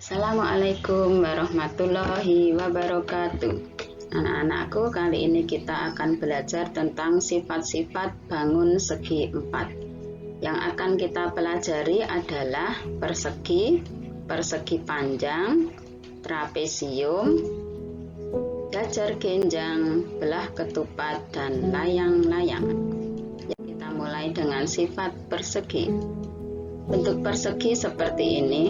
Assalamualaikum warahmatullahi wabarakatuh. Anak-anakku, kali ini kita akan belajar tentang sifat-sifat bangun segi 4. Yang akan kita pelajari adalah persegi, persegi panjang, trapesium, jajar genjang, belah ketupat, dan layang-layang. Kita mulai dengan sifat persegi. Bentuk persegi seperti ini.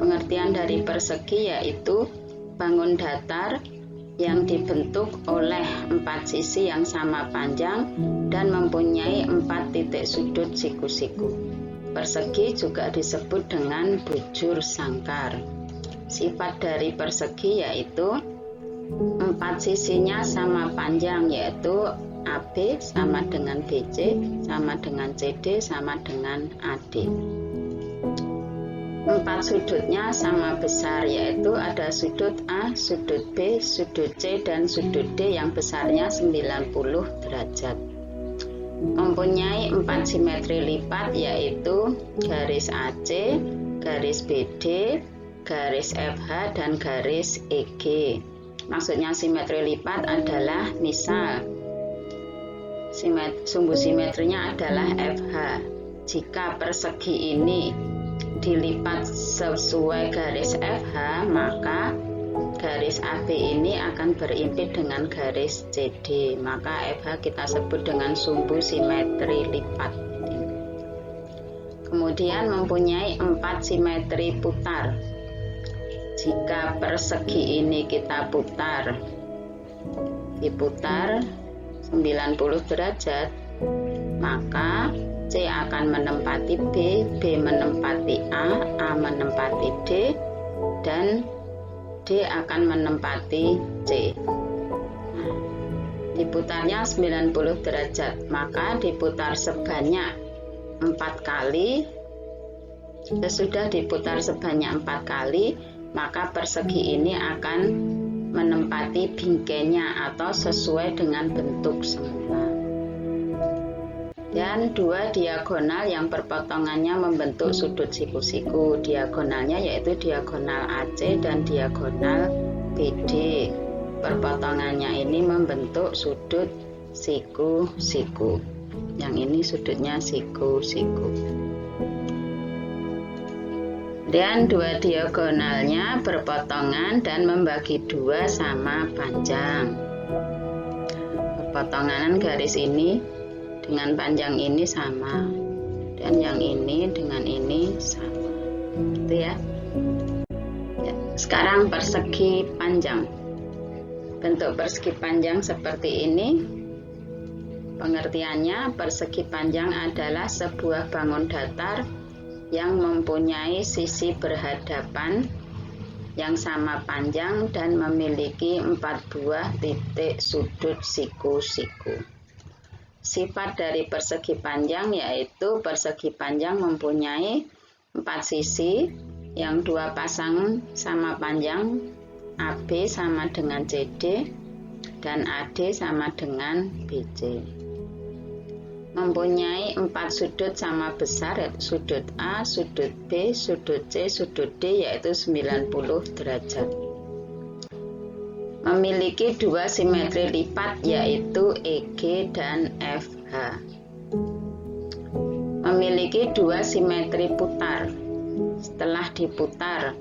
Pengertian dari persegi yaitu bangun datar yang dibentuk oleh 4 sisi yang sama panjang dan mempunyai 4 titik sudut siku-siku. Persegi juga disebut dengan bujur sangkar. Sifat dari persegi yaitu 4 sisinya sama panjang, yaitu AB sama dengan BC, sama dengan CD, sama dengan AD. 4 sudutnya sama besar, yaitu ada sudut A, sudut B, sudut C, dan sudut D yang besarnya 90 derajat. Mempunyai 4 simetri lipat, yaitu garis AC, garis BD, garis FH, dan garis EG. Maksudnya simetri lipat adalah misal sumbu simetrinya adalah FH. Jika persegi ini dilipat sesuai garis FH, maka garis AB ini akan berimpit dengan garis CD, maka FH kita sebut dengan sumbu simetri lipat. Kemudian mempunyai 4 simetri putar. Jika persegi ini kita diputar 90 derajat, maka C akan menempati B, B menempati A menempati D, dan D akan menempati C. Diputarnya 90 derajat, maka diputar sebanyak 4 kali. Sesudah diputar sebanyak 4 kali, maka persegi ini akan menempati bingkainya atau sesuai dengan bentuk semula. Dan 2 diagonal yang perpotongannya membentuk sudut siku-siku. Diagonalnya yaitu diagonal AC dan diagonal BD. Perpotongannya ini membentuk sudut siku-siku. Yang ini sudutnya siku-siku. Dan 2 diagonalnya berpotongan dan membagi 2 sama panjang. Perpotongan garis ini dengan panjang ini sama, dan yang ini dengan ini sama, gitu ya. Sekarang persegi panjang. Bentuk persegi panjang seperti ini. Pengertiannya, persegi panjang adalah sebuah bangun datar yang mempunyai sisi berhadapan yang sama panjang dan memiliki 4 buah titik sudut siku-siku. Sifat dari persegi panjang yaitu persegi panjang mempunyai 4 sisi yang 2 pasang sama panjang, AB sama dengan CD dan AD sama dengan BC. Mempunyai 4 sudut sama besar, sudut A, sudut B, sudut C, sudut D, yaitu 90 derajat. Memiliki 2 simetri lipat, yaitu EG dan FH. Memiliki 2 simetri putar. Setelah diputar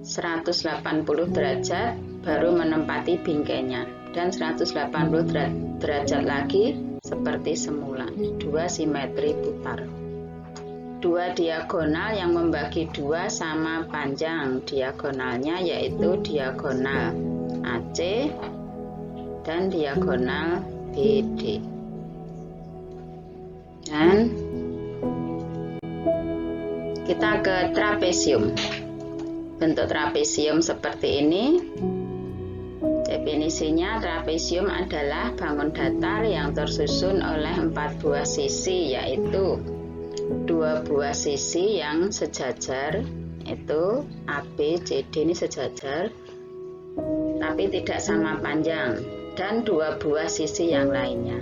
180 derajat, baru menempati bingkainya. Dan 180 derajat lagi seperti semula. 2 simetri putar. 2 diagonal yang membagi 2 sama panjang. Diagonalnya yaitu diagonal AC dan diagonal BD. Dan kita ke trapesium. Bentuk trapesium seperti ini. Definisinya, trapesium adalah bangun datar yang tersusun oleh 4 buah sisi, yaitu 2 buah sisi yang sejajar, itu AB, CD ini sejajar, tapi tidak sama panjang, dan 2 buah sisi yang lainnya.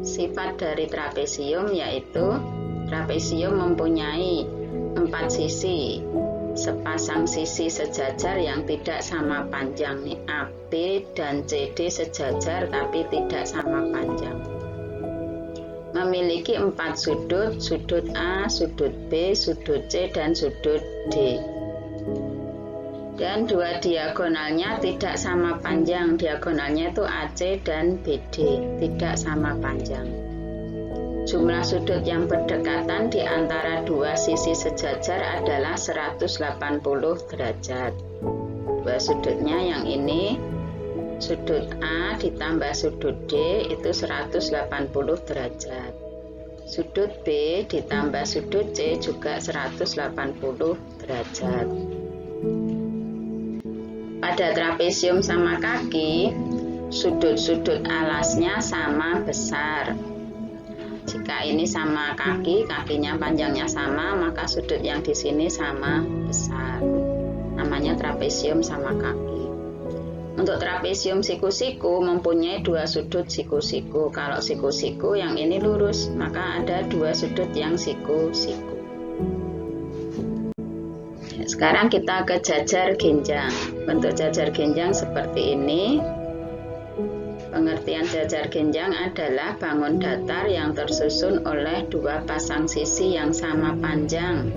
Sifat dari trapesium yaitu trapesium mempunyai 4 sisi sepasang sisi sejajar yang tidak sama panjang nih. AB dan CD sejajar tapi tidak sama panjang. Memiliki 4 sudut, sudut A, sudut B, sudut C, dan sudut D. Dan 2 diagonalnya tidak sama panjang. Diagonalnya itu AC dan BD, tidak sama panjang. Jumlah sudut yang berdekatan di antara 2 sisi sejajar adalah 180 derajat. 2 sudutnya yang ini, sudut A ditambah sudut D itu 180 derajat. Sudut B ditambah sudut C juga 180 derajat. Pada trapesium sama kaki, sudut-sudut alasnya sama besar. Jika ini sama kaki, kakinya panjangnya sama, maka sudut yang di sini sama besar. Namanya trapesium sama kaki. Untuk trapesium siku-siku mempunyai 2 sudut siku-siku. Kalau siku-siku yang ini lurus, maka ada 2 sudut yang siku-siku. Sekarang kita ke jajar genjang. Bentuk jajar genjang seperti ini. Pengertian jajar genjang adalah bangun datar yang tersusun oleh 2 pasang sisi yang sama panjang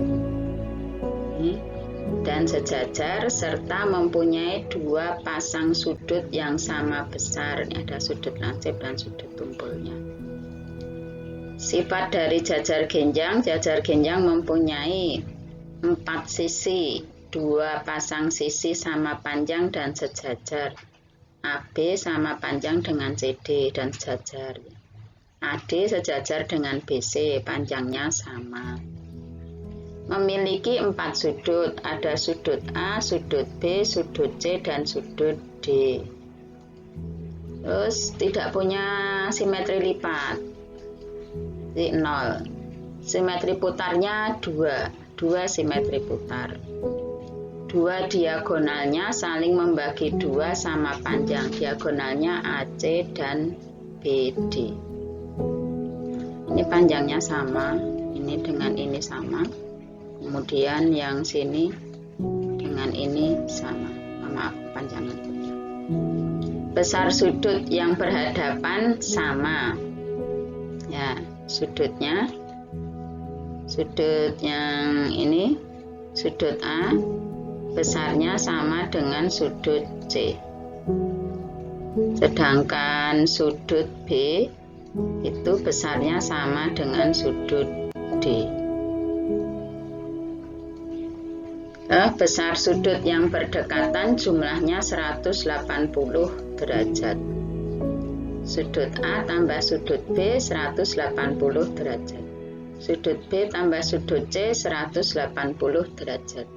dan sejajar serta mempunyai 2 pasang sudut yang sama besar. Ini ada sudut lansip dan sudut tumpulnya. Sifat dari jajar genjang mempunyai 4 sisi, 2 pasang sisi sama panjang dan sejajar. AB sama panjang dengan CD dan sejajar. AD sejajar dengan BC, panjangnya sama. Memiliki 4 sudut, ada sudut A, sudut B, sudut C, dan sudut D. Terus tidak punya simetri lipat, 0. Simetri putarnya 2 simetri putar. 2 diagonalnya saling membagi 2 sama panjang. Diagonalnya AC dan BD. Ini panjangnya sama, ini dengan ini sama. Kemudian yang sini dengan ini sama. Maaf, panjangnya. Besar sudut yang berhadapan sama. Ya, sudutnya. Sudut yang ini, sudut A, besarnya sama dengan sudut C. Sedangkan sudut B itu besarnya sama dengan sudut D. Besar sudut yang berdekatan jumlahnya 180 derajat. Sudut A tambah sudut B 180 derajat. Sudut B tambah sudut C 180 derajat.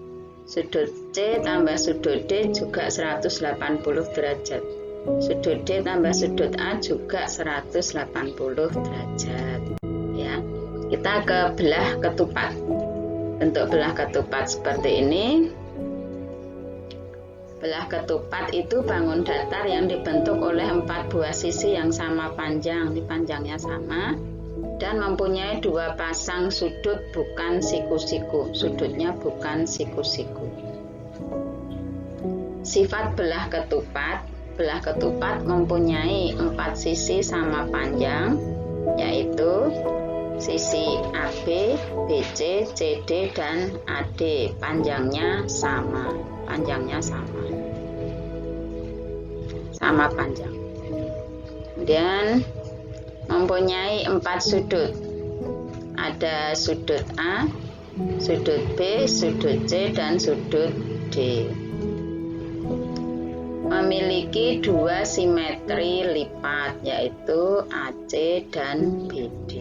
Sudut C tambah sudut D juga 180 derajat. Sudut D tambah sudut A juga 180 derajat. Ya, kita ke belah ketupat. Bentuk belah ketupat seperti ini. Belah ketupat itu bangun datar yang dibentuk oleh 4 buah sisi yang sama panjang. Di panjangnya sama. Dan mempunyai 2 pasang sudut bukan siku-siku. Sudutnya bukan siku-siku. Sifat belah ketupat mempunyai 4 sisi sama panjang, yaitu sisi AB, BC, CD, dan AD. Panjangnya sama. Sama panjang. Kemudian mempunyai 4 sudut. Ada sudut A, sudut B, sudut C, dan sudut D. Memiliki 2 simetri lipat, yaitu AC dan BD.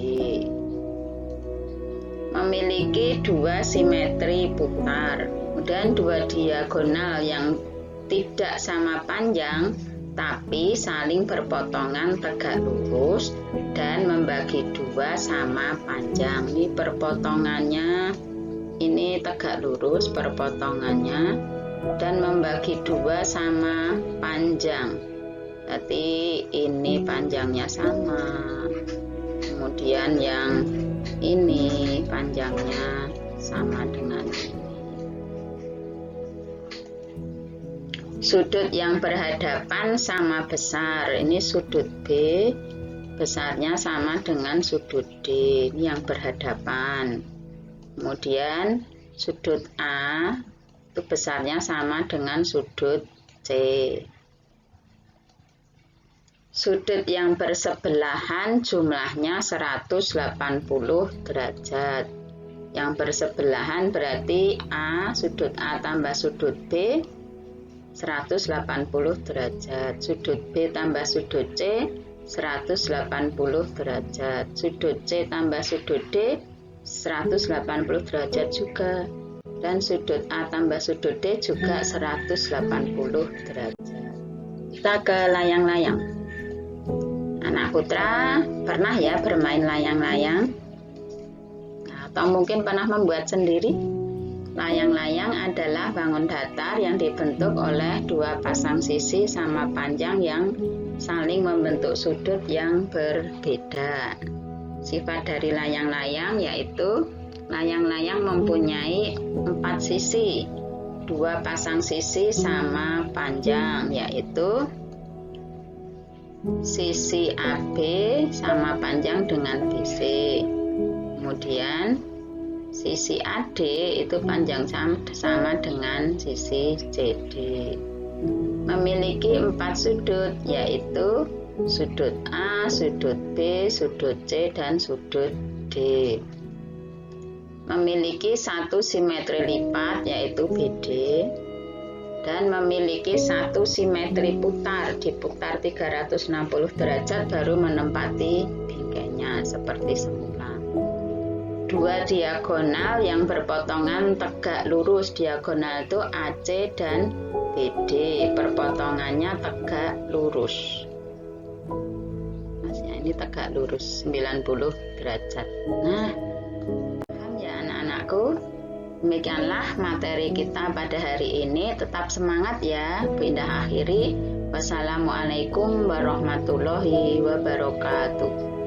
Memiliki 2 simetri putar, kemudian 2 diagonal yang tidak sama panjang tapi saling berpotongan tegak lurus dan membagi 2 sama panjang. Ini perpotongannya, ini tegak lurus perpotongannya dan membagi 2 sama panjang. Berarti ini panjangnya sama. Kemudian yang ini panjangnya sama dengan ini. Sudut yang berhadapan sama besar. Ini sudut B, besarnya sama dengan sudut D. Ini yang berhadapan. Kemudian sudut A itu besarnya sama dengan sudut C. Sudut yang bersebelahan jumlahnya 180 derajat. Yang bersebelahan berarti A, sudut A tambah sudut B 180 derajat. Sudut B tambah sudut C 180 derajat. Sudut C tambah sudut D 180 derajat juga. Dan sudut A tambah sudut D juga 180 derajat. Kita ke layang-layang. Anak putra pernah ya bermain layang-layang? Atau mungkin pernah membuat sendiri? Layang-layang adalah bangun datar yang dibentuk oleh dua pasang sisi sama panjang yang saling membentuk sudut yang berbeda. Sifat dari layang-layang yaitu layang-layang mempunyai 4 sisi, dua pasang sisi sama panjang, yaitu sisi AB sama panjang dengan BC. Kemudian sisi AD itu panjang sama dengan sisi CD. Memiliki 4 sudut, yaitu sudut A, sudut B, sudut C, dan sudut D. Memiliki 1 simetri lipat, yaitu BD, dan memiliki 1 simetri putar, diputar 360 derajat baru menempati bingkainya seperti semula. 2 diagonal yang berpotongan tegak lurus, diagonal itu AC dan BD, perpotongannya tegak lurus. Masnya ini tegak lurus 90 derajat. Nah, paham ya anak-anakku? Demikianlah materi kita pada hari ini. Tetap semangat ya. Bu Indah akhiri. Wassalamualaikum warahmatullahi wabarakatuh.